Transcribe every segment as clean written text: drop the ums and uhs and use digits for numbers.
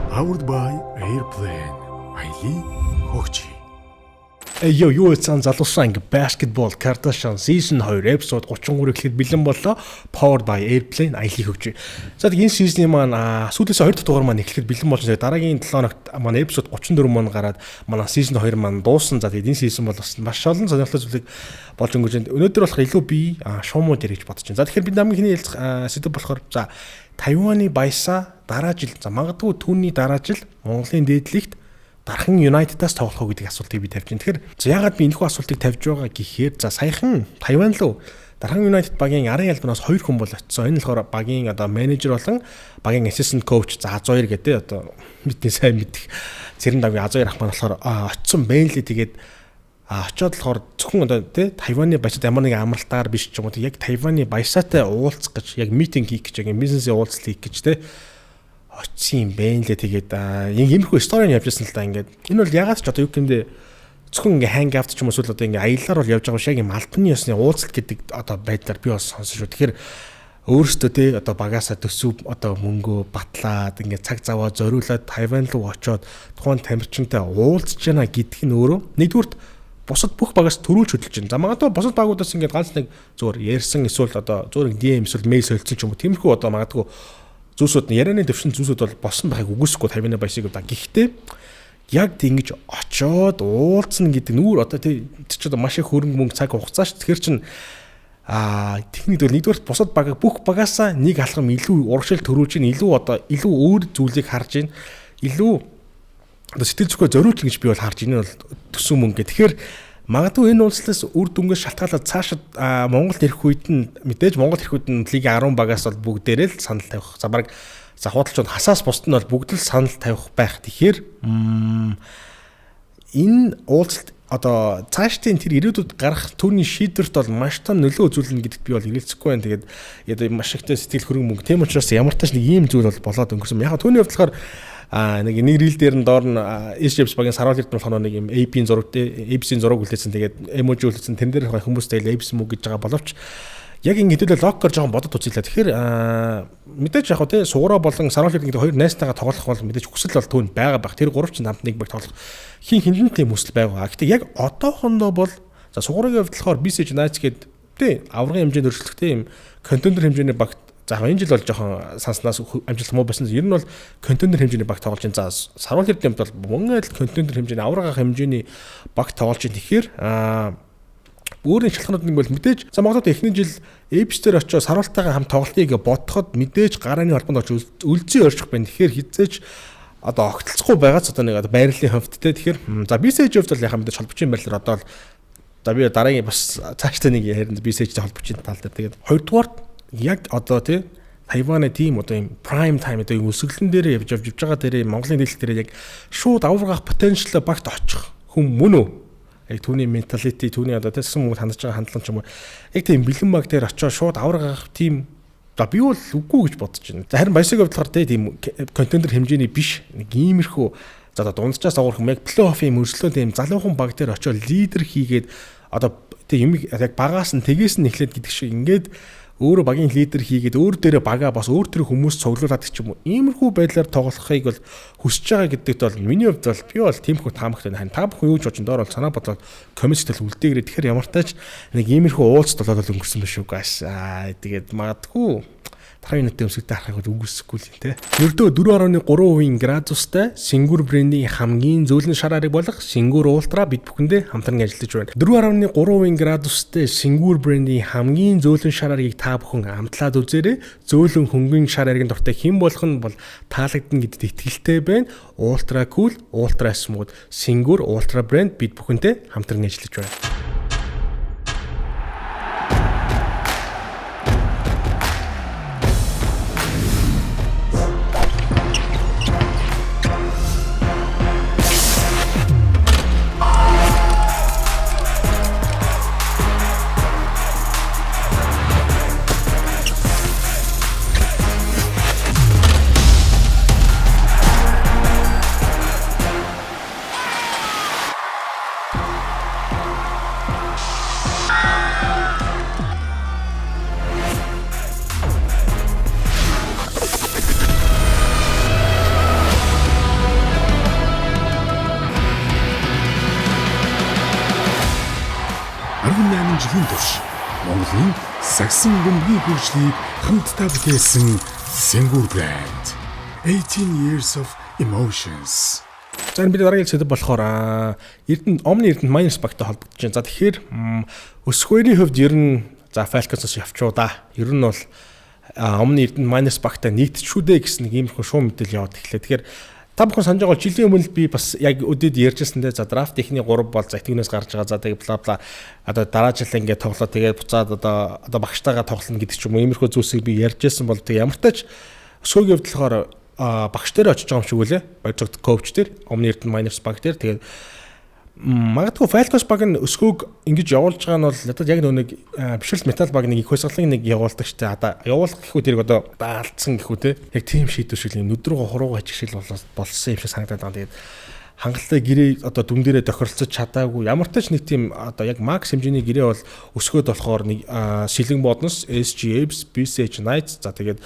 Powered by Airplane. Айлын хөгжи. Юу эцэн залуусан анги basketball Kardashian season 2 episode 33 гэхэд бэлэн боллоо. Powered by Airplane айлын хөгжи. За энэ season-ийн маань сүүлээс 2 дахь дугаар маань эхлэхэд бэлэн болж байгаа. Дараагийн 7 хоногт маань episode 34 маань гараад манай season 2 маань дууссан. За тэгээд энэ season бол бас маш олон сонирхолтой зүйлийг болж өнгөрч байна. Өнөөдөр болох илүү би шуумууд ярих гэж бодож байна. За тэгэхээр бид намын хний хэлцэх сэдв болохоор за Тайваны баясаа дараа жил за магадгүй түүний дараа жил Монголын дээдлэгт дархан United-аас тоглох уу гэдэг асуултыг би тавьж байна. Тэгэхээр яагаад би энэхүү асуултыг тавьж байгаа гэхээр за саяхан Тайван руу дархан United багийн арын албанаас 2 хүн бол очсон. Энэ болохоор багийн одоо менежер болон багийн assistant coach за Азоёр гэдэг одоо бидний сайн мэдих Цэрэн давгийн Азоёр ах маань болохоор очсон байна лээ. Тэгээд очиод болохоор зөвхөн одоо тий Тайваны баясад ямар нэг амралтаар биш ч юм уу яг Тайваны баясаатай уулзах гэж яг митинг хийх гэж яг бизнесийн уулзалт хийх гэж тий очсон юм байна лээ. Тэгээд иймэрхүү стори явж байсан л да ингээд энэ бол ягаад ч одоо юу гэмдэ зөвхөн ингээ ханг авт ч юм уу эсвэл одоо ингээ аяллаар бол явж байгаа шиг юм албаны ёсны уулзалт гэдэг одоо байдлаар би бас сонсон шүү. Тэгэхээр өөрөөсөө тий одоо багаасаа төсөв одоо мөнгөө батлаад ингээ цаг заваа зориулаад Тайван руу очиод тухайн тамирчинтай уулзж яана гэдг нь өөрөө нэгдүгürt бусад бүх багаас төрүүлж хөдөлж байна. За магадгүй бусад багуудаас ингээд ганц нэг зүгээр ярьсан эсвэл одоо зүгээр DM эсвэл мэйл солилцсон ч юм уу. Тиймэрхүү одоо магадгүй зүйлсүүд ярианы төвшин зүйлсүүд бол босон байхыг үгүйсэхгүй Тайваны баясыг одоо гэхдээ яг ингэж очоод уулзна гэдэг нүүр одоо тий ч одоо маш их хөрөнгө мөнгө цаг хугацаач тэгэхээр чин техникд бол нэгдүгээр бусад баг бүх багаасаа нэг алхам илүү урагшил төрүүлж ийн илүү одоо илүү өөр зүйлийг харж ийн илүү одоо сэтгэл зүгөө зориулж гэж би бол харж энэ бол төсөв мөнгө. Тэгэхээр магадгүй энэ уулзлаас үр дүнгээс шалтгаалаад цаашид Монголд ирэх үед нь мэдээж Монгол ирэх үед нь лигийн 10 багаас бол бүгдээрээ л санал тавих. За баг за худалчид хасаас бусд нь бол бүгд л санал тавих байх. Тэгэхээр энэ уулзалт одоо цаашдын тэр ирээдүйд гарах түүний шийдвэрт бол маш том нөлөө үзүүлнэ гэдэгт би бол эргэлзэхгүй байна. Тэгээд яг маш ихтэй сэтгэл хөрөнгө мөнгө. Тийм учраас ямар ч тач нэг ийм зүйл бол болоод өнгөрсөн. Яг түүний хувьд болохоор нэг рил дээр нь доор нь Эшэпс багийн саруул эрдэнэ болохоор нэг юм AP-ийн зураг ABC-ийн зураг үлдээсэн. Тэгээд эможи үлдээсэн. Тэн дээр хүмүүстэй ABC мүү гэж байгаа боловч яг ингэ хэдүүлээ локкор жоохон бодод үзлээ. Тэгэхээр мэдээж яг хөө тий суураа болон саруул эрдэнэ гэдэг хоёр найстайгаа тоглох бол мэдээж хүсэл бол түүнд байгаа байх. Тэр гурав ч хамт нэг баг тоглох хин хиндэн тийм хүсэл байгаа. Гэхдээ яг одоохондоо бол за сугуурагийн хувьд болохоор BCG Knights гэдэг тий аврагын хэмжээнд өрсөлдөхтэй юм контендер хэмжээний багт за энэ жил бол жоохон санснаас амжилт муу байсан. Ер нь бол контендер хэмжээний баг тоглож байна. За саруул эрдэмт бол мөн адил контендер хэмжээний аврагын хэмжээний баг тоглож байна. Тэгэхээр өөрийн шалхнууд нэг бол мэдээж за магадгүй эхний жил Эпстер очиж саруултайгаа хамт тоглолтыг бодоход мэдээж гарааны холбоонд очиж үлзий орчих байна. Тэгэхээр хизээч одоо огтлцохгүй байгааз одоо нэг байрлалын хөвдтэй. Тэгэхээр за BCG хувьд бол яхаа мэдээж холбогчийн байрлал одоо л за би дараагийн бас цаашдаа нэг ярина BCG холбогчийн тал дээр. Тэгээд хоёрдугаар яг одоо тий Тайваны тим одоо юм prime time одоо юм өсөглөн дээр явж байгаа дээр Монголын дийлэх дээр яг шууд аврагах потенциал багт очих хүн мөн үү? Яг түүний менталити түүний одоо тэссэн хүмүүс хандж байгаа хандлага ч юм уу яг тийм бэлэн баг дээр очиж шууд аврагах тим за би бол үгүй гэж бодож байна. За харин баясаг хувьдлахаар тийм контендер хэмжээний биш нэг иймэрхүү за одоо дундчаас аврах яг плей-оффын мөрслөө тийм залуухан баг дээр очиж лидер хийгээд одоо тийм юм яг багаас нь тгээс нь эхлээд гэдэг шиг ингээд өөрөө багийн лидер хийгээд өөр дээрээ багаа бас өөр төр хүмүүс цуглуулад ч юм уу иймэрхүү байдлаар тоглохыг бол хүсэж байгаа гэдэгт бол миний хувьд бол би бол тиймэрхүү таамагтай байна. Та бүхэн юу ч бодсон доор бол санаа бодлоод комменттэл үлдээгээрээ тэгэхээр ямар тач нэг иймэрхүү уулзалт болоод өнгөрсөн байх шүү гаш. Тэгээд магадгүй 10 минутын өмсгөлтэй харахыг үгүйсэхгүй л те. Ердөө 4.3% градустай Сингур брендийн хамгийн зөөлөн шар ариг болох Сингур Ультра бид бүхэндээ хамтран ажиллаж байна. 4.3% градустай Сингур брендийн хамгийн зөөлөн шар аригийг та бүхэн амтлаад үзээрэй. Зөөлөн хөнгөн шар аригийн дуртай хэн болох нь бол таалагдана гэдэгт итгэлтэй байна. Ультра кул, ультра смууд Сингур Ультра брэнд бид бүхэндээ хамтран ажиллаж байна. жилийн турш Монголын сагсан бөмбөгийн хөгжлийг хамтдаа бүтээсэн Сэнгүр брэнд 18 years of emotions. За бид дараагийн сэдв болохоор Omni Эрдэнэт Miners багтай холбогдож байна. За тэгэхээр өсгөөний хувьд ер нь за Falcons-оос явчуу да. Ер нь бол Omni Эрдэнэт Miners багтай нийтчүү дээ гэсэн нэг иймэрхүү шууд мэдээлэл яваад эхлэв. Тэгэхээр та бүхэн санаж байгаа жилийн өмнө би бас яг өдөөд ярьжсэндээ за драфт ихний 3 бол за тэгнээс гарч байгаа. За тэгээ бла бла одоо дараа жил ингээд тоглоо тэгээд буцаад одоо багштайгаа тоглоно гэдэг ч юм уу иймэрхүү зүйлсийг би ярьжсэн бол тэг ямар тач өсгөөгийн хувьд болохоор багш дээр очиж байгаа юм шиг үлээ. Баярцогт коуч дээр Omni Эрдэнэт Miners баг дээр тэгээд магадгүй Falcons баг нь өсгөөг ингэж явуулж байгаа нь бол надад яг нэг бишрэлт метал баг нэг их хойсгалын нэг явуулдаг штэ одоо явуулах гэхүү тэрийг одоо даалцсан гэхүү те яг тийм шийдвэр шиг нүд рүү хуруугаа ажиг шиг болсон юм шиг санагдаад байгаа. Тэгээд хангалттай гэрээ одоо дүн дээрээ тохиролцож чадаагүй ямар ч нэг тийм одоо яг макс хэмжээний гэрээ бол өсгөөд болохоор нэг Шилэн Боднос, SG Abs, BCH Knights за тэгээд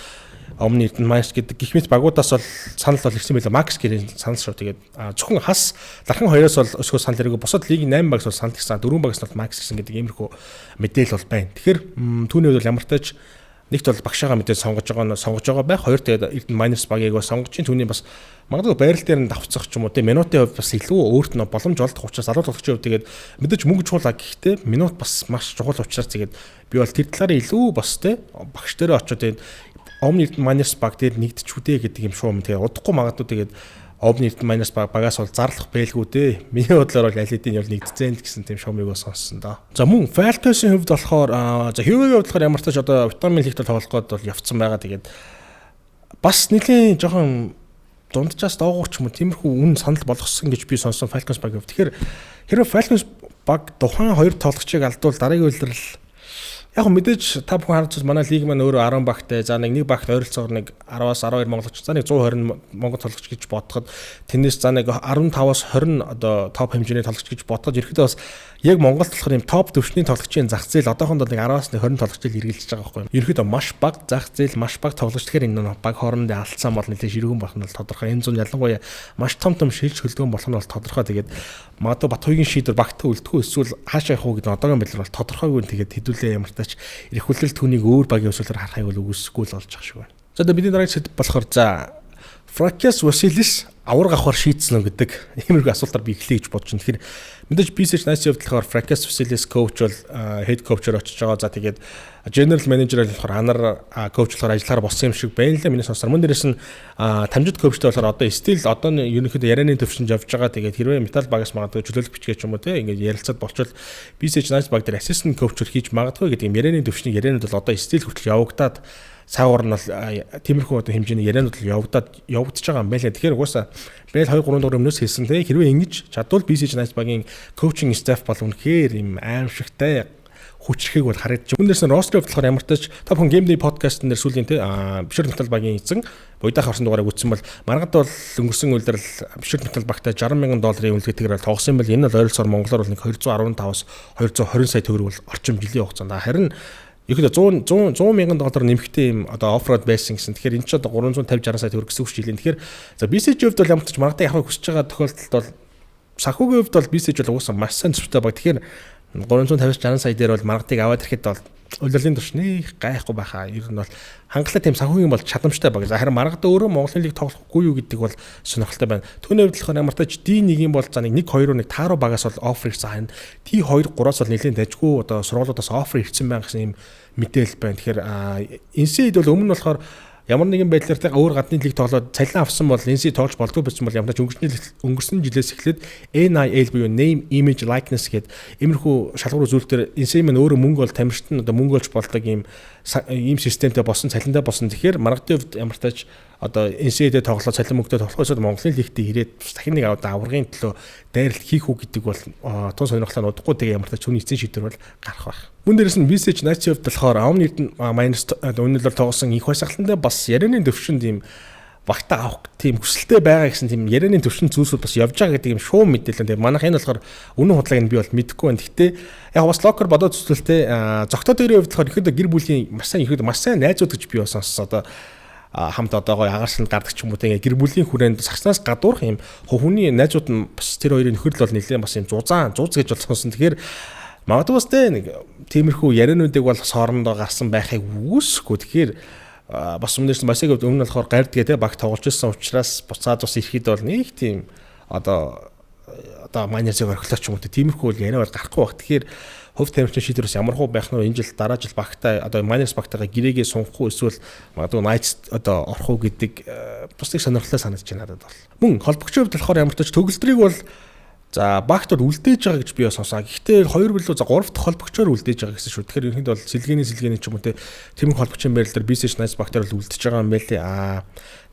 Omni Эрдэнэт Miners гэдэг гих мэт багуудаас бол санал бол ирсэн байлаа. Макс гэрээ санал шүү. Тэгээд зөвхөн хас дархан хоёроос бол өсгөө санал ирээгүй. Бусад лигийн 8 багс бол санал ирсэн. 4 багс бол Макс гэсэн гэдэг иймэрхүү мэдээлэл бол байна. Тэгэхээр түүний хувьд бол ямар ч тач нэгт бол багшаага мэдээ сонгож байгаа байх. Хоёр тэгээд Эрдэнэт Miners багийг бас сонгож чинь түүний бас магадгүй байрал дээр нь давцах ч юм уу те минутын хувьд бас илүү өөрт нь боломж олдох учраас алуулгын хувьд тэгээд мэдээж мөнгө чуулаа гэхдээ минут бас маш чухал учраас тэгээд би бол тэр талаараа илүү бас те багш дээрээ очиод тэгээд Omni Эрдэнэт Miners баг дээр нэгдчүүдээ гэдэг юм шүү. Тэгээд удахгүй магадгүй тэгээд Omni Эрдэнэт Miners багаас бол зарлах байлгүй дээ. Миний бодлоор бол аль хэдийн бол нэгдцэн гэсэн тийм шуумыг сонссон да. За мөн Falcons-ийн хувьд болохоор за Huawei-ийн хувьд болохоор ямар ч тач одоо витамин лигт тоглох гээд бол явцсан байгаа. Тэгээд бас нэлийн жоохон дунджаас доогуур ч юм уу тиймэрхүү үн санал болгосон гэж би сонссон Falcons баг. Тэгэхээр хэрэв Falcons баг тухайн хоёр тоглогчийг алдвал дараагийн үйлрэл яг мэдээж та бүхэн харж манай лиг маань өөрөө 10 багтай за нэг багт ойролцоогоор нэг 10-аас 12 монголч за нэг 120 монгол тоглогч гэж бодоход тэрнээс за нэг 15-аас 20 одоо топ хэмжээний тоглогч гэж бодоход ерөөхдөө бас яг Монголд болохоор юм топ төвчний тоглогчийн зах зээл одоохондоо нэг 10-аас 20 тоглогчтой эргэлдэж байгаа байхгүй юу. Ерөөхдөө маш бага зах зээл маш бага тоглогч тэгэхээр энэ баг хоорондын алдсан бол нэлээд ширүүн болох нь бол тодорхой. Энэ зүүн ялангуяа маш том шилж хөлдгөн болох нь бол тодорхой. Тэгээд магадгүй Батхойгийн шийдвэр багтаа үлдэхгүй эсвэл хаашаа явах уу гэдэг одоогийн байдлаар бол тодорхойгүй. Тэгээд хэдүүлээ ямар тач эрх хүлээлт түүнийг өөр багийн өсвөлөөр харахыг бол үгүйсэхгүй л болж байгаа шүү. За бидний дараагийн сэдв болохоор за Francis Vasilis авраг авахар шийдсэн үү гэдэг иймэрхүү асуултаар би эхлэе гэж бодож байна. Тэгэхээр мэдээж BCH Knights-ийн хувьд болохоор Francis Vasilis коуч бол head coach-оор очиж байгаа. За тэгээд general manager болохоор анар коуч болохоор ажиллахаар болсон юм шиг байна лээ. Миний сонсоор мөн дээрээс нь тамжид коучтой болохоор одоо стил одоо ерөнхийдөө ярианы төвшөнд явж байгаа. Тэгээд хэрвээ метал багаас магадгүй чөлөөлөх бичгээ ч юм уу те ингээд ярилцаад болчвол BCH Knights баг дээр assistant coach-оор хийж магадгүй гэдэг юм ярианы төвшний ярианууд бол одоо стил хүртэл явагдаад цаагаар нь бол тиймэрхүү одоо хэмжээний ярианууд л явагдаж байгаа юм байна лээ. Тэгэхээр угаасаа Бэл 2-3 дугаар өмнөөс хэлсэн те хэрвээ ингэж чадвал BCH Knights багийн коучинг стаф бол үнэхээр юм аимшигтай хүчрхийг бол харагдчих. Үүнээс нь ростер болохоор ямар ч тач та бүхэн геймдей подкаст дээр сүүлийн те бишрэлт метал багийн эзэн буйдаах орсон дугаарыг үтсэн бол маргад бол өнгөрсөн үйлдэл бишрэлт метал багтай $60,000 үнэлгээтэйгээр тоглосон юм бол энэ бол ойролцоогоор монголоор бол нэг 215-аас 220 сая төгрөг бол орчим жилийн хугацаанд харин ерөөдөө $100,000 нэмэгтэй юм одоо оффроуд байсан гэсэн. Тэгэхээр энэ ч одоо 350-60 сая төгрөг гэсэн үг жилийн. Тэгэхээр за BCH хувьд бол ямар ч тач маргадаа явахыг хүсэж байгаа тохиолдолд бол санхүүгийн хувьд бол BCH бол угаасаа маш сайн зөвхтэй баг. Тэгэхээр 350-60 сая дээр бол маргадыг аваад ирэхэд бол улирлын туршны гайхгүй байхаа. Ер нь бол хангалттай тийм санхүүгийн бол чадамжтай баг. За харин маргадаа өөрөө Монголын лиг тоглохгүй юу гэдэг бол сонирхолтой байна. Түүний хувьд болохоор ямар тач D1-ийн бол за нэг 2-2 тааруу багаас бол оффер ирсэн. T2-3-аас бол нэлээд дайггүй одоо сургуулиудаас оффер ирсэн байгаа гэсэн юм мэдээлэл байна. Тэгэхээр NCAA бол өмнө нь болохоор ямар нэгэн байдлаар тэг өөр гадны лиг тоглоод цалин авсан бол NCAA тоглож болдгоо байсан бол ямар ч өнгөрсөн жилээс эхлээд NIL буюу Name Image Likeness гэдэг иймэрхүү шалгуур үзүүлэлтээр NCAA маань өөрөө мөнгө ол тамирчид нь одоо мөнгө олж болдог ийм системтэй болсон цалинтай болсон. Тэгэхээр маргадын хувьд ямар тач одоо NCAA-д тоглоод цалин мөнгөтэй тоглох эсвэл Монголын лигтээ ирээд дахин нэг аврагын төлөө дайралт хийх үү гэдэг бол тун сонирхлоо удахгүй тэгээ ямар тач түүний эцсийн шийдвэр бол гарах байх. Мөн дээрээс нь BCH Knights-ийн хувьд болохоор Omni Эрдэнэт Miners өнөөлөөр тоглосон их хойсгалтандаа бас ярианы төвшөнд ийм багтаа авах тийм хүсэлтэй байгаа гэсэн тийм ярианы төвшин зүйлсүүд бас явж байгаа гэдэг юм шуум мэдээлэл. Тэгээ манайх энэ болохоор үнэн худлааг нь би бол мэдэхгүй байна. Гэхдээ яг бас локер бодоод зүтэлтэй зогтоодын хувьд болохоор ихэдэ гэр бүлийн маш сайн найзууд гэж би бас сонссон. Одоо хамт одоо гоё агаарсан гардаг ч юм уу тэгээ гэр бүлийн хүрээнд сагснаас гадуурх юм хүний найзууд нь бас тэр хоёрын нөхөрл бол нэлээд бас юм зууз гэж бол сонсон. Тэгэхээр Магадгүй бас нэг тиймэрхүү яриануудыг бол хоорондоо гарсан байхыг үүсэхгүй. Тэгэхээр бас өмнөөс Масиг хувьд өмнө болохоор гардгээ те баг тоглож ирсэн учраас буцаад бас ирэхэд бол нэг тийм одоо майнерсыг орхилооч юм уу тиймэрхүү бол яриа бол гарахгүй баг. Тэгэхээр хувь тамирчин шийдвэрс ямар хуу байх нь энэ жил дараа жил багтаа одоо майнерс багтаага гэрээгээ сунгах уу эсвэл магадгүй Knights одоо орох уу гэдэг бас нэг сонирхолтой санагдаж байна надад бол. Мөн холбогчийн хувьд болохоор ямар ч төгөлдрийг бол за багт бол үлдээж байгаа гэж би бас сонсоо. Гэхдээ 2 билүү за 3 дахь холбогчоор үлдээж байгаа гэсэн шүү. Тэгэхээр ерөнхийдөө бол сэлгээний ч юм уу те тийм холбогчийн байрал дээр BC Knights багтаар бол үлдээж байгаа юм байлээ.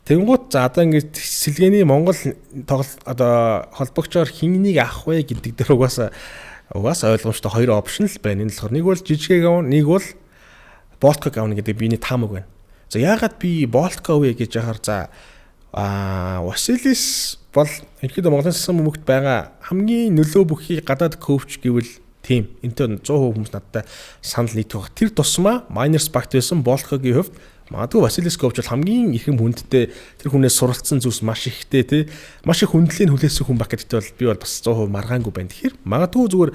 Тэнгуут за одоо ингээд сэлгээний Монгол тоглолт одоо холбогчоор хиннийг авах вэ гэдэг дээр угаасаа ойлгомжтой 2 опшн л байна. Энэ болохоор нэг бол жижиг гавн, нэг бол Boltco гавн гэдэг биений таамаг байна. За яагаад би Boltco вэ гэж яхаар за Василис бол ерөнхийдөө Монголын засгийн бөмбөгт байгаа хамгийн нөлөө бүхий гадаад коуч гэвэл тийм энэтэй 100% хүмүүс надтай санал нийтэх. Тэр тусмаа Miners багт байсан Boltco-гийн хувьд магадгүй Василис коуч бол хамгийн ихэм хүндтэй тэр хүнээс суралцсан зүйлс маш ихтэй тий маш их хүндлэлийн хүлээсэн хүн баг гэдэгт бол би бол бас 100% маргаангүй байна. Тэгэхээр магадгүй зүгээр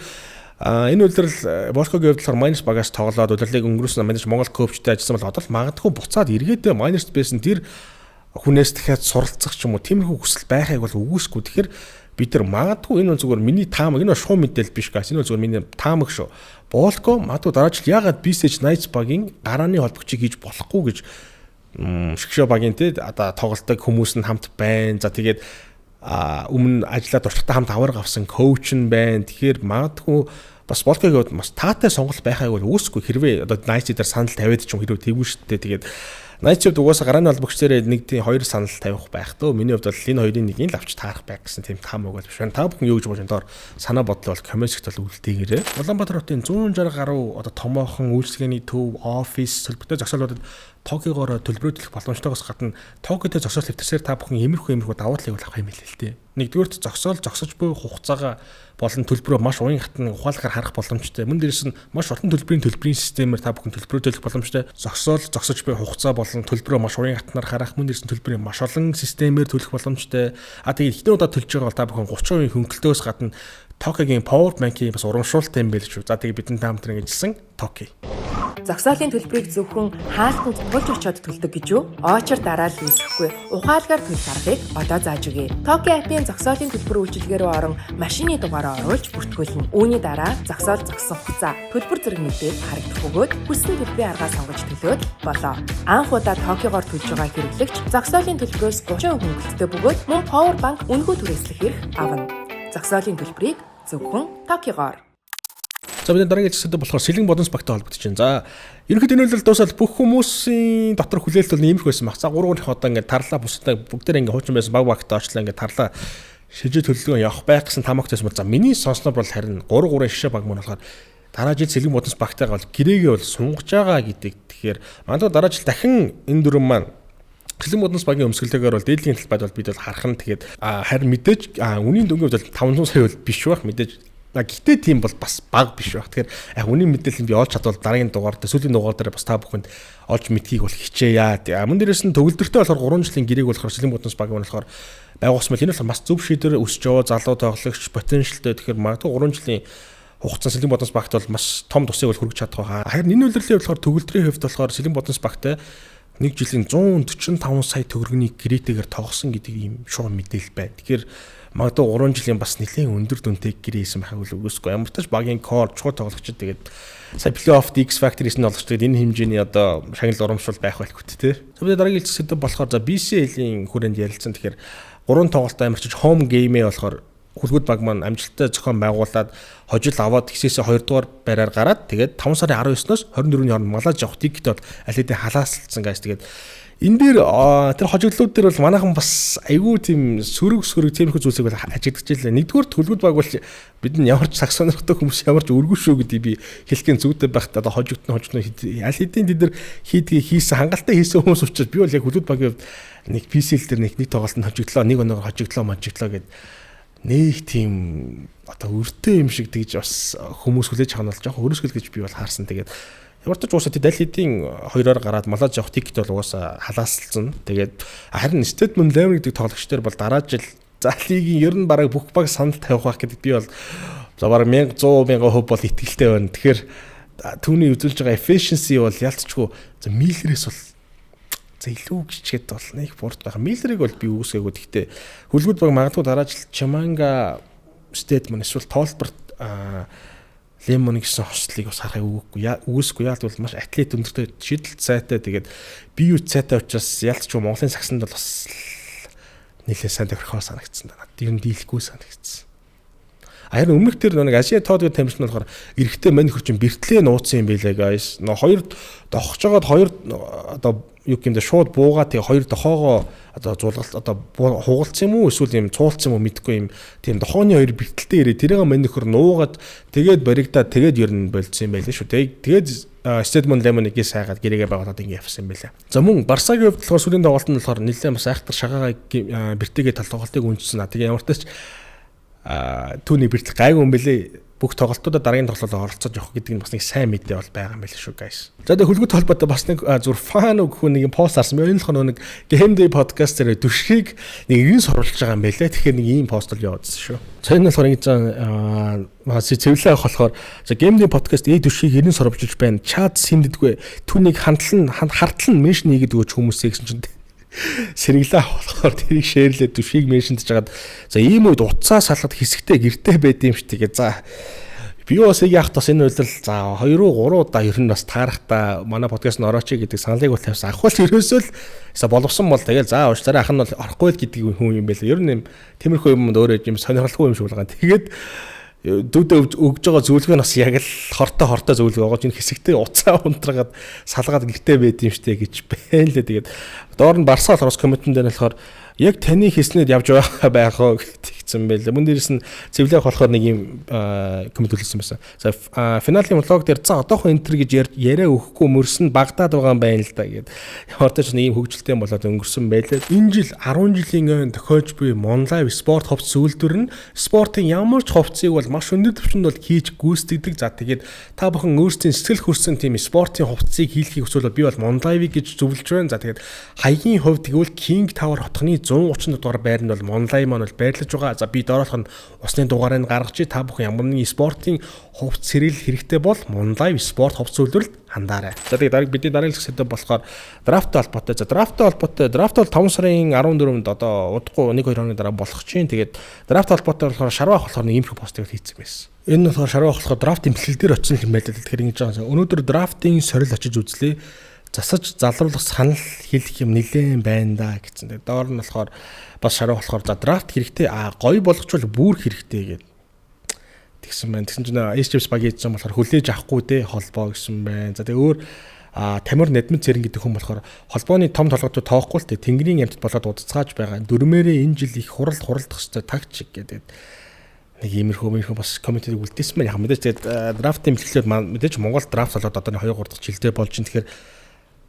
энэ үйлрэл Boltco-гийн хувьд болохоор Miners багаас тоглоод удирдлыг өнгөрөөсөн Miners Монгол коучтой ажилласан бол одоо магадгүй буцаад эргээд Miners байсан тэр хүнээс дахиад суралцах ч юм уу тиймэрхүү хүсэл байхыг бол үгүйсгүй. Тэгэхээр бид нар магадгүй энэ зүгээр миний таамаг энэ шуу мэдээлэл биш гас энэ зүгээр миний таамаг шүү. Boltco магадгүй дараа жил ягаад BC Knights багийн гарааны холбогчийг хийж болохгүй гэж шгшөө багийн те одоо тоглолтог хүмүүс нь хамт байна. За тэгээд өмнө ажиллаад урттай хамт аваар гавсан коуч нь байна. Тэгэхээр магадгүй бас Boltco-г бас таатай сонголт байхайг бол үүсэхгүй. Хэрвээ одоо Knights дээр санал тавиад ч юм хэрвээ тэгвэн шүү дээ. Тэгээд Knights-д угаасаа гарааны холбогч дээр нэг тийм 2 санал тавих байх төө. Миний хувьд бол энэ хоёрын нэг нь л авч таарах байх гэсэн тийм таамаг бол биш байна. Та бүхэн юу гэж бодож байна? Доор санаа бодлоо бол комментт бол үлдээгээрэй. Улаанбаатар хотын 160 гаруй одоо томоохон үйлчлэгээний төв, офис, төлбөртэй зогсоолуудад Токиогоор төлбөрөөлөх боломжтойгоос гадна Токиотой зогсоол хэвтэрсээр та бүхэн иймэрхүү давуу талыг бол авах юм л л дээ. Нэгдүгээрт зогсож буй хугацаага болон төлбөрөө маш уян хатан ухаалгаар харах боломжтой. Мөн дээрээс нь маш уртан төлбөрийн системээр та бүхэн төлбөрөөлөх боломжтой. Зогсож буй хугацаа болон төлбөрөө маш уян хатнаар харах, мөн дээрээс нь төлбөрийн маш олон системээр төлөх боломжтой. Тэгээд ихний удаа төлж байгаа бол та бүхэн 30% хөнгөлтөөс гадна Токиогийн Power Bank-ийн бас урамшуулалтай юм байл шүү. За тэгээд бидний таамтрын ажилласан Токи. Зогсоолын төлбөрийг зөвхөн хаалтанд тулж очиод төлдөг гэж юу? Очор дараа л үүсэхгүй. Ухаалгаар төлөх аргыг одоо зааж өгье. Токи апп-ийн зогсоолын төлбөр үйлчилгээ рүү орон машины дугаараа оруулж бүртгүүлнэ. Үүний дараа зогсоол зогссон хугацаа, төлбөр зэрэг мэдээд харагдах бөгөөд хүссэн төлбөрийн аргаа сонгож төлөөд болоо. Анх удаа Токиогоор төлж байгаа хэрэглэгч зогсоолын төлбөрөөс 30% хөнгөлөлттэй бөгөөд мөн Power Bank үнэгүй түрээслэх эрх авна. Зогсоолын төлбөрийг зөвхөн Токиогоор. За бидний дараагийн хэсэгт болохоор Сэлэн Бодонс багтай холбогдож байна. За ерөнхийдөө энэ үйлдэл дуусаад бүх хүмүүсийн дотор хүлээлт бол иймэрхүү байсан баг. За 3 их одоо ингээд тарлаа бусдаа бүгдээр ингээд хуучин байсан баг багтаа очлаа ингээд тарлаа шижээ төлөвлөгөө явах байх гэсэн таамагтай байсан бол за миний сонсноор бол харин 3 шишээ баг мөн болохоор дараа жил Сэлэн Бодонс багтайгаа бол гэрээгээ бол сунгаж байгаа гэдэг. Тэгэхээр манайд дараа жил дахин энэ дөрвөн маань Сэлэн Бодонс багийн өмсгөлтэйгээр бол дээдлийн талбайд бол бид бол харах нь тэгээд харин мэдээж үнийн дөнгөж бол 500 сая бол биш байх мэдээж. Гэхдээ тийм бол бас баг биш байх. Тэгэхээр яг үнийн мэдээлэл би олж чадвал дараагийн дугаар дээр сүүлийн дугаар дээр бас та бүхэнд олж мэдхийг бол хичээе. Мөн дээрээс нь төгөлдөртөө болохоор 3 жилийн гэрээг болохоор Сэлэн Бодонс баг нь болохоор байгуулсан мэл энэ болохоор бас зөв шийдвэр өсөж яваа залуу тоглогч потенциалтай. Тэгэхээр магадгүй 3 жилийн хугацаанд Сэлэн Бодонс багт бол маш том тусыг бол хүргэж чадах байгаа. Харин энэ үйлрлийн болохоор төгөлдрийн хувьд болохоор Сэлэн Бодонс багтай 1 жилийн 145 сая төгрөгийн гэрээтэйгээр тоглосон гэдэг ийм шууд мэдээлэл байна. Тэгэхээр магадгүй 3 жилийн бас нэлээд өндөр дүнтэй гэрээ хийсэн байхаг үл үгүйсгүй. Ямар ч тач багийн кор чухал тоглогчд тэгээд сая плей-офф X Factor-ийн олгочдод энэ хэмжээний одоо шагнал урамшуул байх байлгүй те. Тэгээд дараагийн хэсэгт болохоор за BCL-ийн хүрээнд ярилцсан. Тэгэхээр 3 тоглолтоо амарчиж home game-ээ болохоор Хүлгүүд баг маань амжилттай зохион байгуулад хожил аваад гисээсээ 2 дугаар байраар гараад тэгээд 5 сарын 19-ноос 24-ний хооронд малаж явах тикет бол аль хэдийн халаасалцсан гайс. Тэгээд энэ дээр тэр хожиглууд дээр бол манайхан бас айгүй тийм сөрөг тиймэрхүү зүйлсийг бол ажиглаж байлаа. Нэгдүгээр Хүлгүүд баг бол бид нь ямар ч цаг сонирхтой хүмүүс ямар ч өргөө шүү гэдэг би хэлхийн зүйтэй байхад одоо хожигдно аль хэдийн тэд нар хийсэн хангалттай хийсэн хүмүүс учраас би бол яг Хүлгүүд багийн хувьд нэг PC-л дээр нэг тоглолтод хожигдлоо, нэг өнөөгөр хожигдлоо гэдэг нэг тийм одоо өртөө юм шиг тэгж бас хүмүүс хүлээж авах нь жоохон өрөөсгөл гэж би бол хаарсан. Тэгээд ямар ч уусаа тэд аль хэдийн 2-оор гараад малаж явах тикет бол угаасаа халаасалцсан. Тэгээд харин Stedman Lever гэдэг тоглогч нар бол дараа жил за лигийн ер нь бараг бүх баг санал тавих байх гэдэг би бол За бараг 100% бол итгэлтэй байна. Тэгэхээр түүний үзүүлж байгаа efficiency бол ялцчгүй за милерээс бол за илүү гिचгээд бол нэг бурд байгаа. Милерийг бол би үүсгээгүй. Гэхдээ хөлгүүд баг магадгүй дараа жил Чиманга statement эсвэл тоолборт Лемон гэсэн хослыг бас харахыг үүсэхгүй. Яг бол маш атлет өндөртэй шийдэлт сайтай. Тэгээд би юу сайтай учраас ялцчгүй Монголын сагсанд бол бас нэлээд сайн тохирохоор санагдсан даа. Тэр нь дийлэхгүй санагдсан. Харин өмнөх тэр нэг Азия тоодгийн тамирчин болохоор эрэхтэй мань хөрчин бэртлээ нууцсан юм байлаа guys. Хоёр дохож жагаад хоёр одоо юу гэмдэ шууд буугаа тэгээ хоёр дохоогоо одоо зулгалт одоо хугалцсан юм уу эсвэл юм цуулцсан юм уу мэдэхгүй юм тийм дохооны хоёр бэртэлтэй ирээ тэрийг мань нөхөр нуугаад тэгээд баригдаад тэгээд ер нь болцсон юм байлаа шүү. Тэгээд Stedman Lemon-ийг сайгаад гэрээгээ байгуулад ингэ явсан юм байлаа. За мөн Барсагийн хувьд болохоор сүүлийн тоглолт нь болохоор нэлээд бас айхтар шагаага бэртэйгээ тал тоглолтыг үнэлсэн. Тэгээ ямар ч тач түүний бэртэл гайгүй юм бэлээ. Бүх тоглолтуудад дараагийн тоглолтод оролцож явах гэдэг нь бас нэг сайн мэдээ бол байгаа юм байл шүү guys. За тэгээ хөлгөт холбоотой бас нэг зүр фан өгөх нэг пост харсан. Энэ л нэг Game Day podcast дээр дүршгийг нэг ирэн сурвалж байгаа юм байлаа. Тэгэхээр нэг ийм пост л явуулсан шүү. За энэ болохоор ингэж цэвэрлээ авах болохоор за Game Day podcast дүршгийг ирэн сурвалжилж байна. Чат сэнддэггүй. Түүнийг хартал нь меншн хийгээд өгч хүмүүсээ гэсэн чинь сэргэлээ болохоор тэрийг шеэрлээд дүршийг меншндж жагаад за ийм үед утсаа салгад хэсэгтэй гэртэй байд юм шиг тэгээ за би бас яг тас энэ үйлдэл за 2-3 удаа ер нь бас таарахта манай подкаст нь орооч гэдэг саналыг бол тавьсан ахвал ерөөсөө л боловсон бол тэгэл за уучлаарай ах нь бол орохгүй л гэдэг хүн юм байлаа ер нь юм тиймэрхүү юмд өөрөө юм сонирхолтой юм шиг байгаа. Тэгээд дүүдэ өгж байгаа зөвлөгөө нь бас яг л хортой зөвлөгөө байгаа. Энэ хэсэгтээ уцаа унтраад салгаад гэртээ байд юм штэ гэж байна лээ. Тэгээд доор нь Барса Лорос комментэн дээр нь болохоор яг таны хийснээр явж байх уу гэсэн байлаа. Мөн дээрээс нь цэвлэх болохоор нэг юм коммент үлдсэн байсан. За финалийн влог дээр за одоохон энтер гэж яриа өгөхгүй мөрсөн Багдад байгаа юм байна л да гэд. Хортож нэг юм хөгжилтэй болоод өнгөрсөн байлаа. Энэ жил 10 жилийн өн тохиолж буй Monlive спорт хувцас үйлдвэр нь спортын ямар ч хувцсыг бол маш өндөр түвшинд бол хийж гүйцэтгэдэг. За тэгээд та бүхэн өөрсдийн сэтгэл хүрсэн тийм спортын хувцсыг хийлэхийг хүсвэл би бол Monlive гэж зөвлөж байна. За тэгээд хаягийн хувьд тэгвэл King Tower хотхны 130 дугаар байр нь бол Monlive маань бол байрлаж байгаа. За би доорох нь усны дугаарыг гаргаж та бүхэн ямар нэгэн спортын хувцас сэрэл хэрэгтэй бол Monlive спорт хувцас үйлдвэрлэлд хандаарай. За тэгээд бидний дараагийн хэсэгт болохоор драфттай холбоотой. За драфттай холбоотой драфт бол 5 сарын 14-нд одоо удахгүй 1-2 хоногийн дараа болох чинь. Тэгээд драфттай холбоотой болохоор шарваах болохоор нэг юм шиг постыг хийсэн байсан. Энэ болохоор шарваах болохоор драфтын бэлтгэл дээр очсон юм байлаа. Тэгэхээр ингэж байгаа. Өнөөдөр драфтын сорил очиж үзлээ. Засаж залруулах санал хэлэх юм нэлээд байна да гэсэн. Тэгээд доор нь болохоор бас шарваах болохоор за драфт хэрэгтэй гоё болгочвол бүр хэрэгтэй гэдэг. Тэгсэн байна. Тэгсэн чинь SGS баг хийж байгаа болохоор хүлээж авахгүй дээ холбоо гэсэн байна. За тэгээ өөр Тамир Надмит Цэрэн гэдэг хүн болохоор холбооны том толгойтод тоохгүй л дээ Тэнгэрийн ямтд болоод удацгааж байгаа. Дөрмээрээ энэ жил их хуралдах хэвээр тагч гэдэг. Нэг иймэрхүү бас комментиг үлдээсэн байна. Яг мэдээж тэгээд драфтын бэлтгэлээр мэдээж Монгол драфт болоод одоо 2-3 дахь жилдээ болж ин тэгэхээр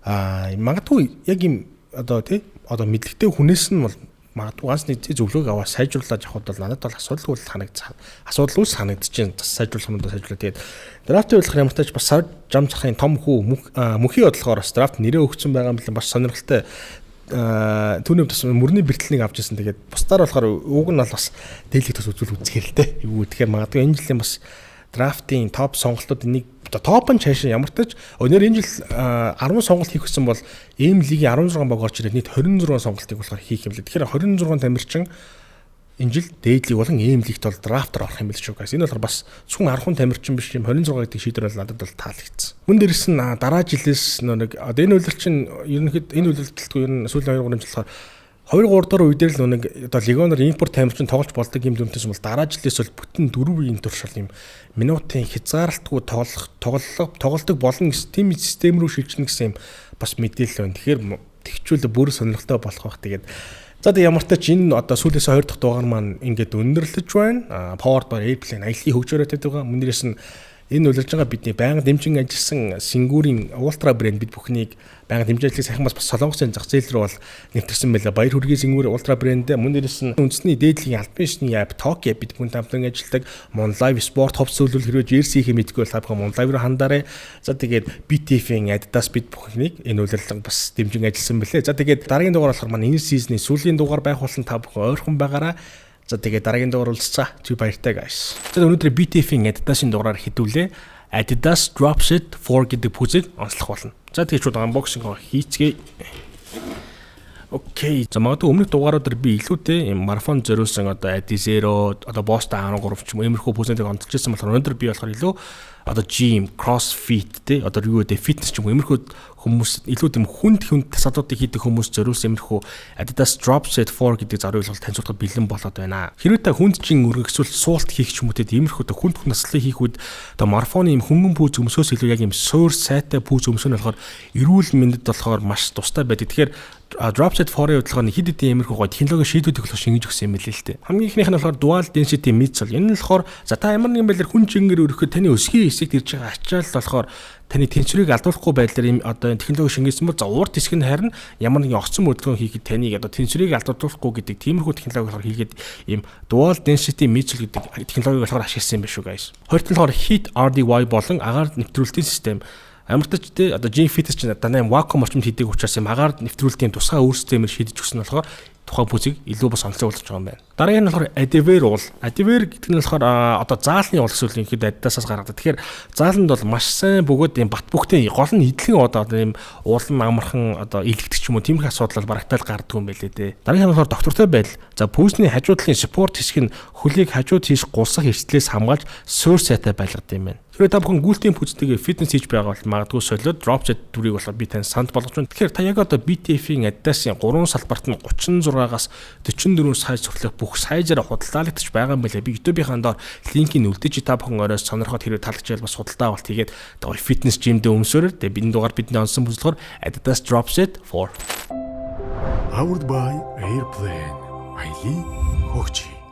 магадгүй яг юм одоо мэдлэгтэй хүнээс нь бол магадгүй ганц нэг зөвлөгөө аваа сайжруулаад явхад бол надад бол асуудал үл санагдчихээн сайжруулах юм даа сайжруулаад тэгээд драфтын болох ямар ч бас жам цахын том хүү мөнхий бодлохоор бас драфт нэрээ өгсөн байгаа юм бол бас сонирхолтой түүний бас мөрний бэртлэнийг авч ирсэн тэгээд бусдаар болохоор уг нь бол бас дийлэх тус үзүүлэлтэй юу тэгэхээр магадгүй энэ жилийн бас драфтын топ сонголтууд энийг топ нь чааш ямар ч тач өнөр энэ жил 10 сонголт хийх гэсэн бол ийм лигийн 16 баг орж ирээд нийт 26 сонголтыг болохоор хийх юм лээ. Тэгэхээр 26 тамирчин энэ жил дээдлийг болон ийм лигт бол драфтаар орох юм биш үү guys. Энэ болохоор бас зөвхөн 10 тамирчин биш юм 26 гэдэг шийдвэр бол надад бол таалагдсан. Мөн дээрээс нь дараа жилээс нэг одоо энэ үйлрэл чинь ерөнхийд энэ үйлрэлтэлтгүй ер нь сүүлийн 2-3 жил болохоор 2-3 дор үедэр л нэг одоо легионоор импорт тамирчин тоглож болдог юм дүнтэйс бол дараа жилээс бол бүтэн 4 үеийн туршил юм минутын хязгаарлалтгүй тоглолдог болно гэсэн тийм систем рүү шилжинэ гэсэн юм бас мэдээлэл байна. Тэгэхээр тэгчүүл бүр сонирхолтой болох байх. Тэгээд за тэг ямар ч тач энэ одоо сүүлээс 2 дахь дугаар маань ингээд өндөрлөж байна. Powered by Airplane аяллаа хөгжөөрэй гэдэг байгаа. Мөнөөс нь энэ үлрж байгаа бидний байнга дэмжин ажилласан Сингүүрийн Ultra брэнд бид бүхнийг байнга дэмжин ажлыг сайхан бас Солонгосын зах зээл рүү бол нэвтэрсэн байлаа. Баяр хүргэе Сингүүр Ultra брэнд мөн дээрээс нь үндэсний дээдлийн албан ёсны апп Tokyo бид бүхэн хамтран ажилладаг Monlive спорт хувцас үйлдвэрлэл хэрвээ JRC-ийг мэдгүй бол та бүхэн Monlive руу хандаарай. За тэгээд BTF-ийн Adidas бид бүхнийг энэ үйлрэлэг бас дэмжин ажилласан байлээ. За тэгээд дараагийн дугаар болохоор маань энэ сизний сүүлийн дугаар байх болсон та бүхэн ойрхон байгаарай. За тэгээд дараагийн дугаар уулзцаа. Түр баяртай guys. За өнөөдөр BTF-ийн Adidas-ийн дугаараар хэдүүлээ. Adidas Drops It 4 гэдэг пүүзийг онцлох болно. За тэгээд шууд unboxing хийцгээе. Окей. За магадгүй өмнөх дугааруудаар би илүүтэй юм марафон зориулсан одоо Adi Zero одоо Boston 13 ч юм иймэрхүү пүүзүүдийг онцолж байсан болохоор өнөөдөр би болохоор илүү одоо gym, crossfit те одоо юу гэдэг фитнес ч юм уу иймэрхүү хүмүүс илүү тийм хүнд тасалбаруудыг хийдэг хүмүүс зориулсан иймэрхүү Adidas Drops It 4 гэдэг зориулалт танилцуулахад бэлэн болоод байна. Хэрвээ та хүндчин өргөсвөл суулт хийх ч юм уу те иймэрхүү хүнд наслыг хийх үед одоо марафоны юм хөнгөн пүүз өмсөөс илүү яг юм суур сайтай пүүз өмсөх нь болохоор эрүүл мэндэд болохоор маш тустай байдаг. Тэгэхээр Drops It 4-ийн хөдөлгөөний хэд хэдэн иймэрхүү гоё технологийн шийдвэрийг болохоор шингэж өгсөн юм билээ л дээ. Хамгийн ихнийх нь болохоор dual density midsole. Энэ нь болохоор за та ямар нэгэн байдлаар хүн чингээр өргөхөд таны өсгийн хэсэгт ирж байгаа ачаал болохоор таны тэнцвэрийг алдуулахгүй байдлаар ийм одоо технологи шингээсэн бол за урд хэсэг нь харин ямар нэгэн огцон мөрдгөн хийхэд таныг одоо тэнцвэрийг алдуулахгүй гэдэг тиймэрхүү технологи болохоор хийгээд ийм dual density midsole гэдэг технологиг болохоор ашигласан юм байна шүү guys. Хоёрт нь болохоор heat RDY болон агаар нэвтрүүлэлтийн систем. Амартч тэ одоо gym fitness чинь дандаа юм вакуум орчимд хийдэг учраас юм агаар нэвтрүүлэлтийн тусгай өөрсдөө шийдэж өгсөн нь болохоор тухайн пүүзийг илүү бас онцлог болгож байгаа юм байна. Дараагийн нь болохоор Adiwear уул. Adiwear гэдэг нь болохоор одоо заалны уул эсвэл ихэд Adidas-аас гаргадаг. Тэгэхээр зааланд бол маш сайн бөгөөд юм бат бөхтэй гол нь идэлгийн одоо ийм уулан амархан одоо илэгдэх ч юм уу тиймэрхүү асуудал барагтаал гардаг юм байлээ дээ. Дараагийн нь болохоор доктортой байдал. За пүүсний хажуу талын спорт хэсэг нь хөлийг хажууд тийш гулсах эрсдлээс хамгаалж суур сайтай байлгадаг юм байна. Тэгэхээр та бүхэн гүйлтийн пүүзтэйгээ фитнес хийж байгаа бол магадгүй солиод Drops It 4-ийг болохоор би тань санд болгож байна. Тэгэхээр та яг одоо BTF-ийн Adidas-ийн 3 салбарт нь 36-аас 44 сайз хүртэлх бүх сайзаараа худалдаалагдчих байгаа юм байлаа. Би YouTube-ийн доор линкийг үлдээж та бүхэн оройс сонирхоод хэрэг таалагдчихвал бас худалдаа авалт хийгээд одоо фитнес жимдээ өмсөөрөө тэгээ бидний дугаар бидний онсон бүслэхээр Adidas Drops It 4. Powered by Airplane. Айлын хөгжи.